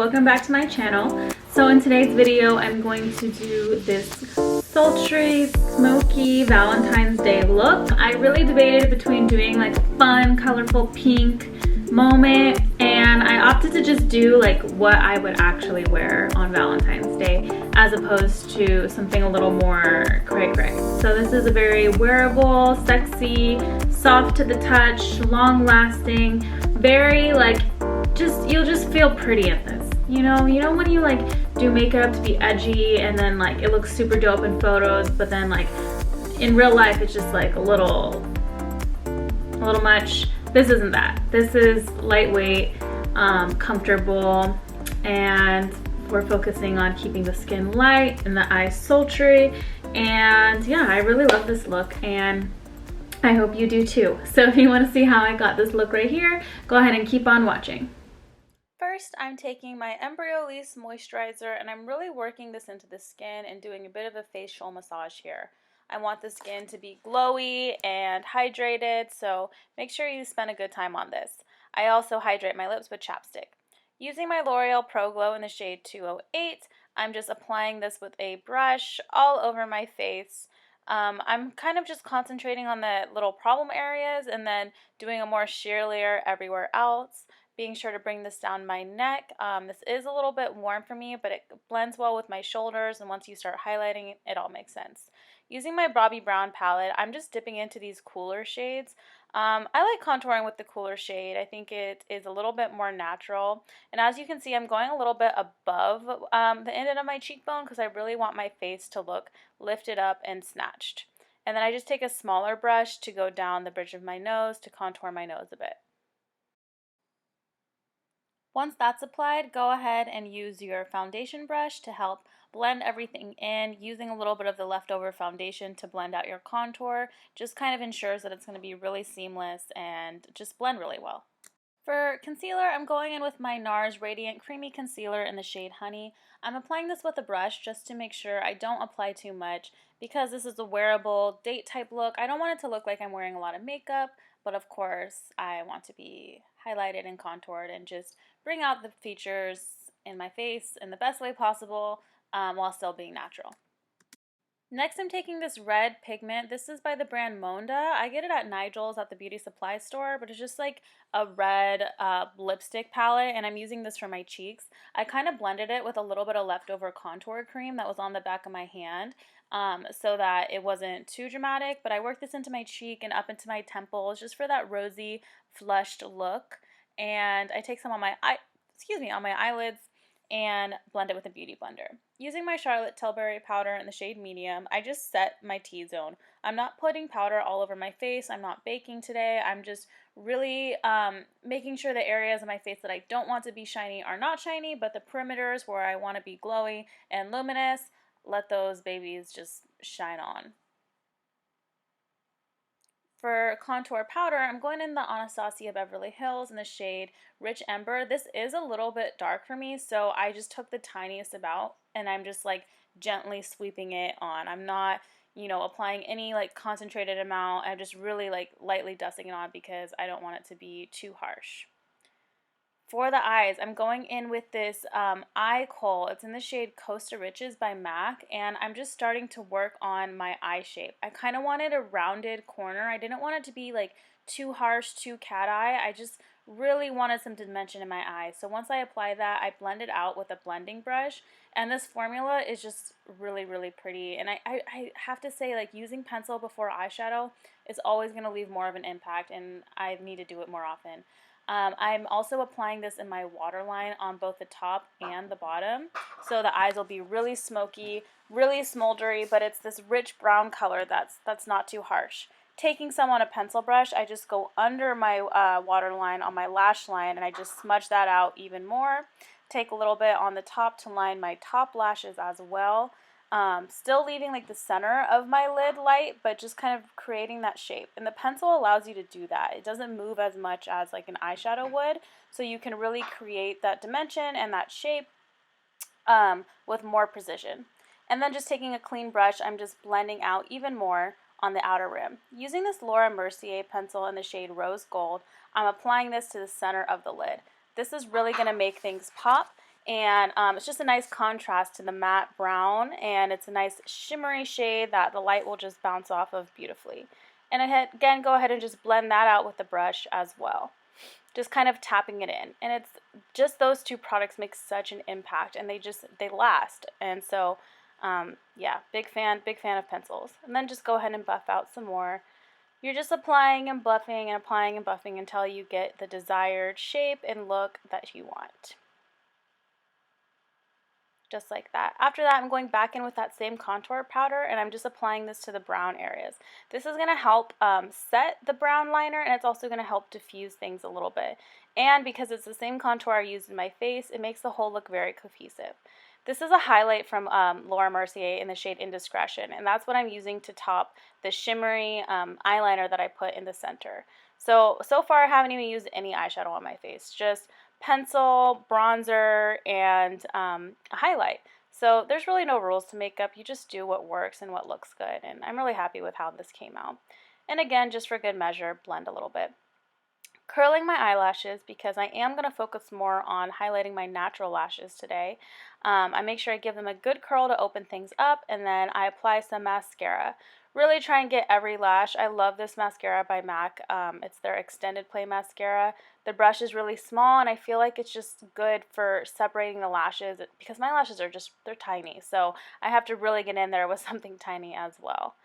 welcome back to my channel. So in today's video I'm going to do this sultry, smoky Valentine's Day look. I really debated between doing like a fun, colorful pink moment, and I opted to just do like what I would actually wear on Valentine's Day as opposed to something a little more cray-cray. So this is a very wearable, sexy, soft to the touch, long-lasting, very like you'll just feel pretty in this. You know when you like do makeup to be edgy and then like it looks super dope in photos, but then like in real life it's just like a little much. This isn't that. This is lightweight, comfortable, and we're focusing on keeping the skin light and the eyes sultry. And yeah, I really love this look and I hope you do too. So if you want to see how I got this look right here, go ahead and keep on watching. First, I'm taking my Embryolisse moisturizer and I'm really working this into the skin and doing a bit of a facial massage here. I want the skin to be glowy and hydrated, so make sure you spend a good time on this. I also hydrate my lips with chapstick. Using my L'Oreal Pro Glow in the shade 208, I'm just applying this with a brush all over my face. I'm kind of just concentrating on the little problem areas and then doing a more sheer layer everywhere else. Being sure to bring this down my neck. This is a little bit warm for me, but it blends well with my shoulders, and once you start highlighting it all makes sense. Using my Bobbi Brown palette, I'm just dipping into these cooler shades. I like contouring with the cooler shade. I think it is a little bit more natural. And as you can see, I'm going a little bit above the end of my cheekbone because I really want my face to look lifted up and snatched. And then I just take a smaller brush to go down the bridge of my nose to contour my nose a bit. Once that's applied, go ahead and use your foundation brush to help blend everything in. Using a little bit of the leftover foundation to blend out your contour just kind of ensures that it's going to be really seamless and just blend really well. For concealer, I'm going in with my NARS Radiant Creamy Concealer in the shade Honey. I'm applying this with a brush just to make sure I don't apply too much because this is a wearable date type look. I don't want it to look like I'm wearing a lot of makeup, but of course I want to be highlighted and contoured and just bring out the features in my face in the best way possible while still being natural. Next, I'm taking this red pigment. This is by the brand Monda. I get it at Nigel's at the beauty supply store, but it's just like a red lipstick palette, and I'm using this for my cheeks. I kind of blended it with a little bit of leftover contour cream that was on the back of my hand so that it wasn't too dramatic, but I worked this into my cheek and up into my temples just for that rosy, flushed look. And I take some on my eyelids and blend it with a beauty blender. Using my Charlotte Tilbury powder in the shade Medium, I just set my T-zone. I'm not putting powder all over my face. I'm not baking today. I'm just really making sure the areas of my face that I don't want to be shiny are not shiny, but the perimeters where I want to be glowy and luminous, let those babies just shine on. For contour powder, I'm going in the Anastasia Beverly Hills in the shade Rich Ember. This is a little bit dark for me, so I just took the tiniest amount and I'm just like gently sweeping it on. I'm not, applying any like concentrated amount. I'm just really like lightly dusting it on because I don't want it to be too harsh. For the eyes, I'm going in with this eye kohl. It's in the shade Costa Riches by MAC, and I'm just starting to work on my eye shape. I kind of wanted a rounded corner. I didn't want it to be like too harsh, too cat eye. I just really wanted some dimension in my eye. So once I apply that, I blend it out with a blending brush, and this formula is just really, really pretty. And I have to say, like, using pencil before eyeshadow is always going to leave more of an impact, and I need to do it more often. I'm also applying this in my waterline on both the top and the bottom, so the eyes will be really smoky, really smoldery, but it's this rich brown color that's not too harsh. Taking some on a pencil brush, I just go under my waterline on my lash line and I just smudge that out even more. Take a little bit on the top to line my top lashes as well. Still leaving like the center of my lid light, but just kind of creating that shape. And the pencil allows you to do that. It doesn't move as much as like an eyeshadow would, so you can really create that dimension and that shape with more precision. And then just taking a clean brush, I'm just blending out even more on the outer rim. Using this Laura Mercier pencil in the shade Rose Gold, I'm applying this to the center of the lid. This is really going to make things pop, and it's just a nice contrast to the matte brown, and it's a nice shimmery shade that the light will just bounce off of beautifully. And again, go ahead and just blend that out with the brush as well, just kind of tapping it in. And it's just those two products make such an impact, and they last. And so yeah, big fan of pencils. And then just go ahead and buff out some more. You're just applying and buffing and applying and buffing until you get the desired shape and look that you want. Just like that. After that, I'm going back in with that same contour powder, and I'm just applying this to the brown areas. This is going to help set the brown liner, and it's also going to help diffuse things a little bit. And because it's the same contour I used in my face, it makes the whole look very cohesive. This is a highlight from Laura Mercier in the shade Indiscretion, and that's what I'm using to top the shimmery eyeliner that I put in the center. So far I haven't even used any eyeshadow on my face, just pencil, bronzer, and a highlight. So there's really no rules to makeup. You just do what works and what looks good, and I'm really happy with how this came out. And again, just for good measure, blend a little bit. Curling my eyelashes, because I am going to focus more on highlighting my natural lashes today. I make sure I give them a good curl to open things up, and then I apply some mascara. Really try and get every lash. I love this mascara by MAC. It's their extended play mascara. The brush is really small, and I feel like it's just good for separating the lashes, because my lashes are they're tiny, so I have to really get in there with something tiny as well.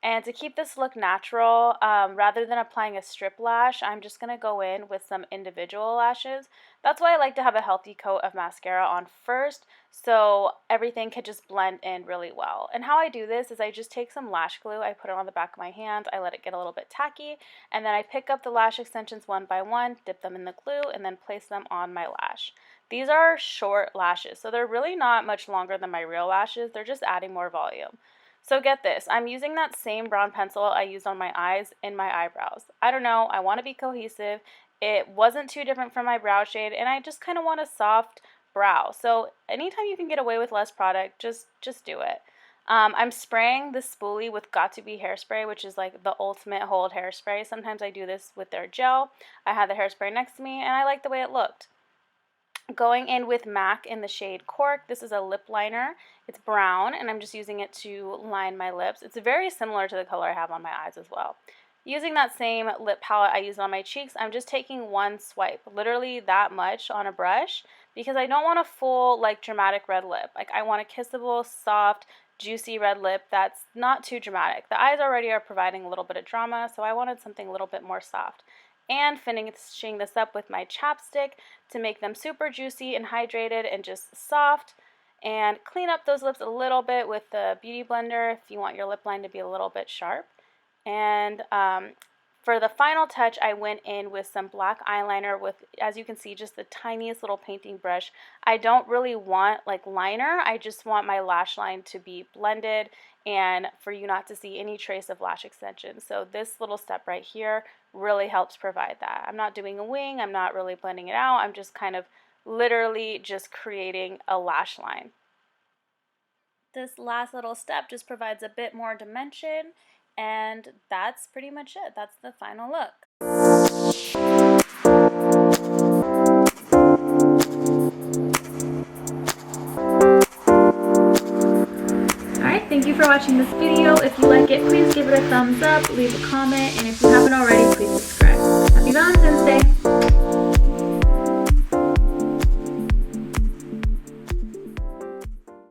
And to keep this look natural, rather than applying a strip lash, I'm just going to go in with some individual lashes. That's why I like to have a healthy coat of mascara on first, so everything can just blend in really well. And how I do this is I just take some lash glue, I put it on the back of my hand, I let it get a little bit tacky, and then I pick up the lash extensions one by one, dip them in the glue, and then place them on my lash. These are short lashes, so they're really not much longer than my real lashes, they're just adding more volume. So get this, I'm using that same brown pencil I used on my eyes in my eyebrows. I don't know, I want to be cohesive. It wasn't too different from my brow shade, and I just kind of want a soft brow. So anytime you can get away with less product, just do it. I'm spraying the spoolie with Got To Be hairspray, which is like the ultimate hold hairspray. Sometimes I do this with their gel. I had the hairspray next to me, and I like the way it looked. Going in with MAC in the shade Cork. This is a lip liner. It's brown, and I'm just using it to line my lips. It's very similar to the color I have on my eyes as well. Using that same lip palette I use on my cheeks, I'm just taking one swipe, literally that much on a brush, because I don't want a full, like, dramatic red lip. Like, I want a kissable, soft, juicy red lip that's not too dramatic. The eyes already are providing a little bit of drama, so I wanted something a little bit more soft. And finishing this up with my chapstick to make them super juicy and hydrated and just soft. And clean up those lips a little bit with the Beauty Blender if you want your lip line to be a little bit sharp. And for the final touch, I went in with some black eyeliner with, as you can see, just the tiniest little painting brush. I don't really want like liner, I just want my lash line to be blended and for you not to see any trace of lash extension. So this little step right here really helps provide that. I'm not doing a wing, I'm not really blending it out, I'm just kind of literally just creating a lash line. This last little step just provides a bit more dimension, and that's pretty much it. That's the final look. Alright, thank you for watching this video. If you like it, please give it a thumbs up, leave a comment, and if you haven't already, please subscribe. Happy Valentine's Day!